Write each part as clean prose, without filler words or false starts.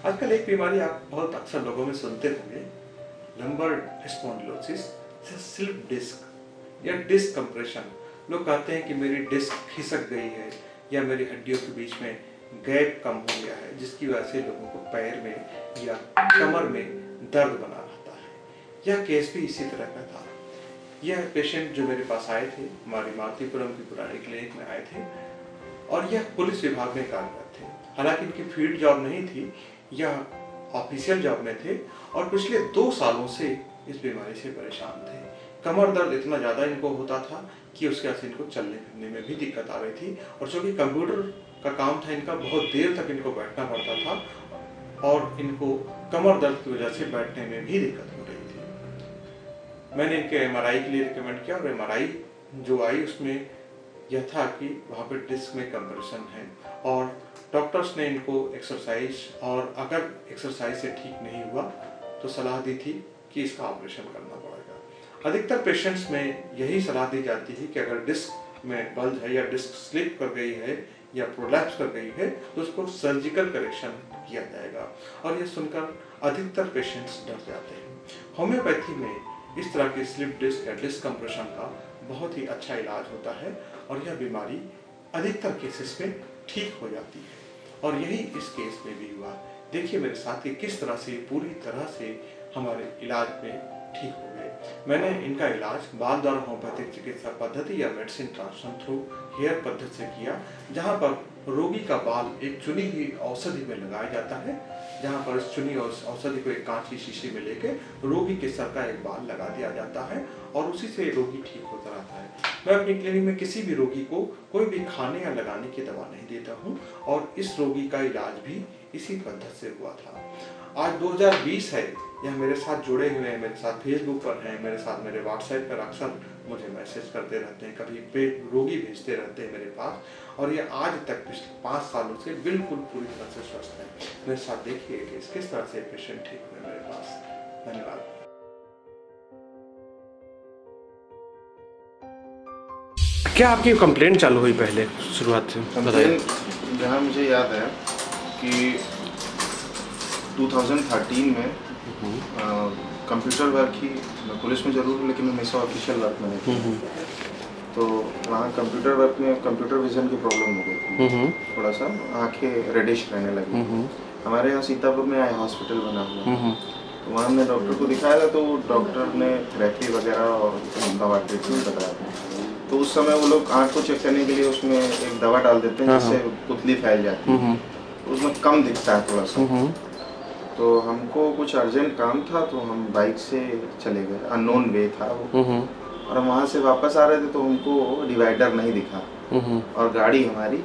आजकल एक बीमारी आप बहुत अक्सर लोगों में सुनते होंगे, लंबर स्पॉन्डिलोसिस, स्लिप डिस्क या डिस्क कंप्रेशन। लोग कहते हैं कि मेरी डिस्क खिसक गई है या मेरी हड्डियों के बीच में गैप कम हो गया है, जिसकी वजह से लोगों को पैर में या कमर में दर्द बना रहता है। यह केस भी इसी तरह का था। यह पेशेंट जो मेरे पास आए थे, हमारी मारुतिपुरम की पुरानी क्लिनिक में आए थे और यह पुलिस विभाग में कार्यरत थे। हालांकि इनकी फील्ड जॉब नहीं थी, यह ऑफिशियल जॉब में थे और पिछले 2 सालों से इस बीमारी से परेशान थे। कमर दर्द इतना ज़्यादा इनको होता था कि उसके वजह से इनको चलने फिरने में भी दिक्कत आ रही थी और चूँकि कंप्यूटर का काम था इनका, बहुत देर तक इनको बैठना पड़ता था और इनको कमर दर्द की वजह से बैठने में भी दिक्कत हो रही थी। मैंने इनके MRI के लिए रिकमेंड किया और MRI जो आई उसमें यह था कि वहाँ पर डिस्क में कंप्रेशन है और डॉक्टर्स ने इनको एक्सरसाइज, और अगर एक्सरसाइज से ठीक नहीं हुआ तो सलाह दी थी कि इसका ऑपरेशन करना पड़ेगा। अधिकतर पेशेंट्स में यही सलाह दी जाती है कि अगर डिस्क में बल्ज है या डिस्क स्लिप कर गई है या प्रोलैप्स कर गई है तो उसको सर्जिकल करेक्शन किया जाएगा और यह सुनकर अधिकतर पेशेंट्स डर जाते हैं। होम्योपैथी में इस तरह की स्लिप डिस्क या डिस्क कंप्रेशन का बहुत ही अच्छा इलाज होता है और यह बीमारी अधिकतर केसेस में ठीक हो जाती है और यही इस केस में भी हुआ। देखिए मेरे साथ कि किस तरह से पूरी तरह से हमारे इलाज में ठीक हो गए। मैंने इनका इलाज बाल द्वारा होम्योपैथिक चिकित्सा पद्धति या मेडिसिन ट्रांसफर थ्रू हेयर पद्धति से किया, जहां पर रोगी का बाल एक चुनी हुई औषधि में लगाया जाता है, जहां पर इस चुनी औषधि को एक कांच की शीशी में लेके रोगी के सर का एक बाल लगा दिया जाता है और उसी से रोगी ठीक होता रहता है। मैं अपनी क्लिनिक में किसी भी रोगी को कोई भी खाने या लगाने की दवा नहीं देता हूं और इस रोगी का इलाज भी इसी पद्धति से हुआ था। आज 2020 है, यह मेरे साथ जुड़े हुए हैं, मेरे साथ फेसबुक पर हैं, मेरे साथ मेरे व्हाट्सएप पर अक्सर मुझे मैसेज करते रहते हैं, कभी रोगी भेजते रहते हैं मेरे पास और ये आज तक पिछले 5 सालों से बिल्कुल पूरी तरह से स्वस्थ है। मेरे साथ देखिए कि किस तरह से पेशेंट ठीक हुए मेरे पास। धन्यवाद। क्या आपकी कंप्लेंट चालू हुई पहले शुरुआत से बताइए। जहाँ मुझे याद है कि 2013 में कंप्यूटर वर्क ही, मैं पुलिस में जरूर हूँ लेकिन हमेशा ऑफिशियल वर्क में नहीं थी, तो वहाँ कंप्यूटर वर्क में कंप्यूटर विजन की प्रॉब्लम हो गई थी, थोड़ा सा आंखें रेडिश रहने लगी। हमारे यहाँ सीतापुर में आई हॉस्पिटल बना हुआ, तो वहाँ हमने डॉक्टर को दिखाया था, तो डॉक्टर ने थेरेपी वगैरह और दवा ट्रीटमेंट बताया था। तो उस समय वो लोग आँख को चेक करने के लिए उसमें एक दवा डाल देते हैं जिससे पुतली फैल जाती है, उसमें कम दिखता है थोड़ा सा। तो हमको कुछ अर्जेंट काम था तो हम बाइक से चले गए, अननोन वे था वो, और हम वहाँ से वापस आ रहे थे तो हमको डिवाइडर नहीं दिखा और गाड़ी हमारी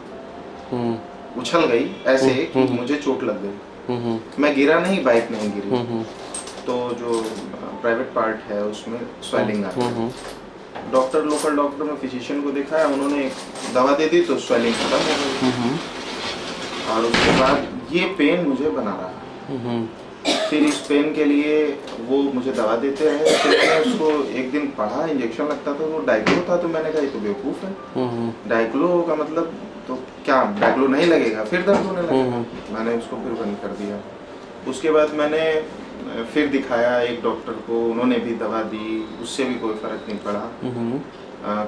उछल गई ऐसे कि मुझे चोट लग गई। मैं गिरा नहीं, बाइक नहीं गिरी, तो जो प्राइवेट पार्ट है उसमें स्वेलिंग आ गई। डॉक्टर, लोकल डॉक्टर में फिजिशियन को दिखाया, उन्होंने दवा दे दी तो स्वेलिंग खत्म हो गई और उसके बाद ये पेन मुझे बना रहा। फिर इस पेन के लिए वो मुझे दवा देते रहे, फिर मैंने उसको एक दिन पढ़ा, इंजेक्शन लगता था, वो डाइक्लो था, तो मैंने कहा ये तो बेवकूफ़ है, डाइक्लो का मतलब तो क्या डाइक्लो नहीं लगेगा, फिर दर्द होने लगेगा। मैंने उसको फिर बंद कर दिया। उसके बाद मैंने फिर दिखाया एक डॉक्टर को, उन्होंने भी दवा दी, उससे भी कोई फर्क नहीं पड़ा।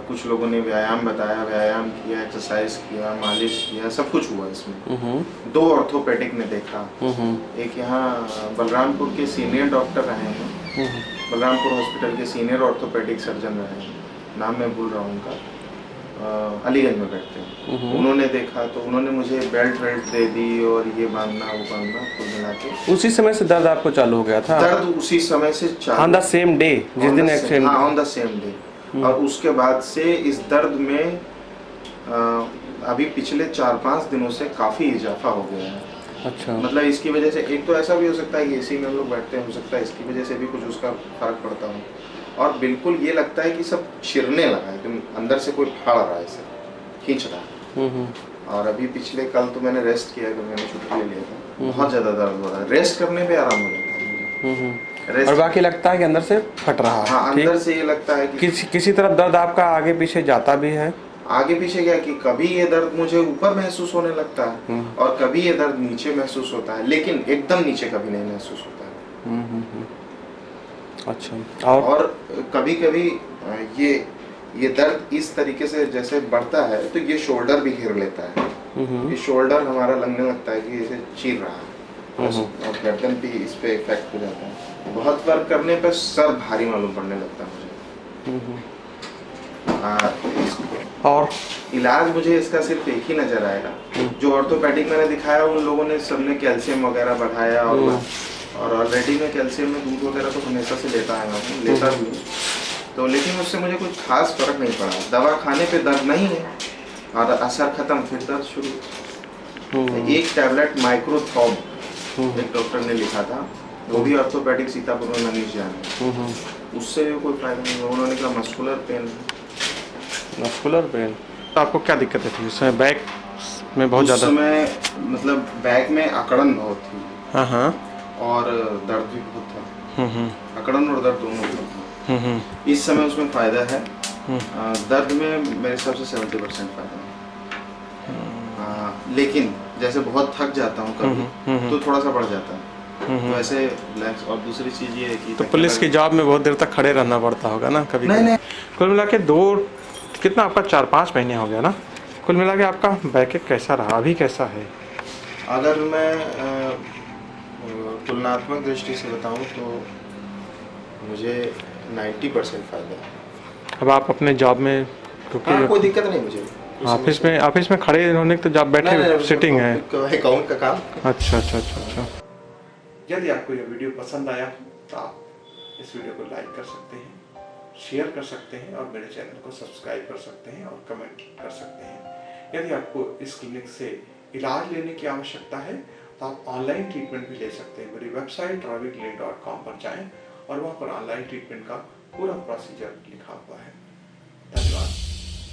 कुछ लोगों ने व्यायाम बताया, व्यायाम किया, एक्सरसाइज किया, मालिश किया, सब कुछ हुआ इसमें। 2 ऑर्थोपेडिक ने देखा, एक यहाँ बलरामपुर के सीनियर डॉक्टर रहे हैं, बलरामपुर हॉस्पिटल के सीनियर ऑर्थोपेडिक सर्जन रहे हैं, नाम मैं भूल रहा हूँ उनका, अलीगंज में बैठते हैं, उन्होंने देखा तो उन्होंने मुझे बेल्ट दे दी और ये बांधना वो बांधना, कुल मिला के। उसी समय से दर्द आपको चालू हो गया था? दर्द उसी समय से ऑन द सेम डे, जिस दिन एक्सीडेंट? हाँ, ऑन द सेम डे। और उसके बाद से इस दर्द में अभी पिछले 4-5 दिनों से काफ़ी इजाफा हो गया है। अच्छा। मतलब इसकी वजह से एक तो ऐसा भी हो सकता है कि एसी में हम लोग बैठते हैं, हो सकता है इसकी वजह से भी कुछ उसका फर्क पड़ता हो, और बिल्कुल ये लगता है कि सब चिरने लगा है, तुम अंदर से कोई फाड़ रहा है, इसे खींच रहा है। और अभी पिछले कल तो मैंने रेस्ट किया, मैंने छुट्टी ले लिया था, बहुत ज़्यादा दर्द हो रहा है, रेस्ट करने पे आराम हो जाता है। और बाकी लगता है कि अंदर से फट रहा है? हाँ, अंदर से ये लगता है कि किसी तरफ दर्द आपका आगे पीछे जाता भी है? आगे पीछे क्या कि कभी ये दर्द मुझे ऊपर महसूस होने लगता है और कभी ये दर्द नीचे महसूस होता है, लेकिन एकदम नीचे कभी नहीं महसूस होता है। अच्छा। और कभी कभी ये दर्द इस तरीके से जैसे बढ़ता है तो ये शोल्डर भी घेर लेता है। ये शोल्डर हमारा लगने लगता है कि इसे चीर रहा है और गर्दन भी इस पे इफेक्ट हो जाता है। बहुत वर्क करने पर सर भारी मालूम पड़ने लगता है मुझे। और इलाज मुझे इसका सिर्फ एक ही नजर आएगा, जो ऑर्थोपेडिक मैंने दिखाया उन लोगों ने सबने कैल्शियम वगैरह बढ़ाया और ऑलरेडी मैं कैल्शियम में दूध वगैरह तो हमेशा से लेता आया हूँ, लेता भी हूँ, तो लेकिन उससे मुझे कुछ खास फर्क नहीं पड़ा। दवा खाने पे दर्द नहीं है और असर खत्म, फिर दर्द शुरू। एक टैबलेट माइक्रोथॉब एक डॉक्टर ने लिखा था, वो भी ऑर्थोपेडिक सीतापुर में मनीष जान है, उससे भी कोई फायदा नहीं। उन्होंने कहा मस्कुलर पेन। तो आपको क्या दिक्कत थी उस समय? बैक में बहुत ज़्यादा? उस समय मतलब बैक में अकड़न बहुत थी। हाँ। और दर्द भी बहुत था। अकड़न और दर्द दोनों बहुत था। इस समय उसमें फायदा है। दर्द में मेरे हिसाब से 70% फायदा है। लेकिन जैसे बहुत थक जाता हूँ कभी तो थोड़ा सा बढ़ जाता है, तो ऐसे रिलैक्स। और दूसरी चीज ये है कि तो पुलिस की जॉब में बहुत देर तक खड़े रहना पड़ता होगा ना कभी? नहीं। कुल मिला के कितना आपका 4-5 महीने हो गया ना? कुल मिला के आपका बैकएक कैसा रहा, अभी कैसा है? अगर मैं तुलनात्मक दृष्टि से बताऊं तो मुझे 90% फायदा है। अब आप अपने जॉब में कोई दिक्कत नहीं मुझे। ऑफिस में खड़े होने तो जब बैठे सिटिंग है अकाउंट का काम। अच्छा। यदि आपको यह वीडियो पसंद आया तो आप इस वीडियो को लाइक कर सकते हैं, शेयर कर सकते हैं और मेरे चैनल को सब्सक्राइब कर सकते हैं और कमेंट कर सकते हैं। यदि आपको इस क्लिनिक से इलाज लेने की आवश्यकता है तो आप ऑनलाइन ट्रीटमेंट भी ले सकते हैं। मेरी वेबसाइट raviclinic.com पर जाएं और वहां पर ऑनलाइन ट्रीटमेंट का पूरा प्रोसीजर लिखा हुआ है। धन्यवाद।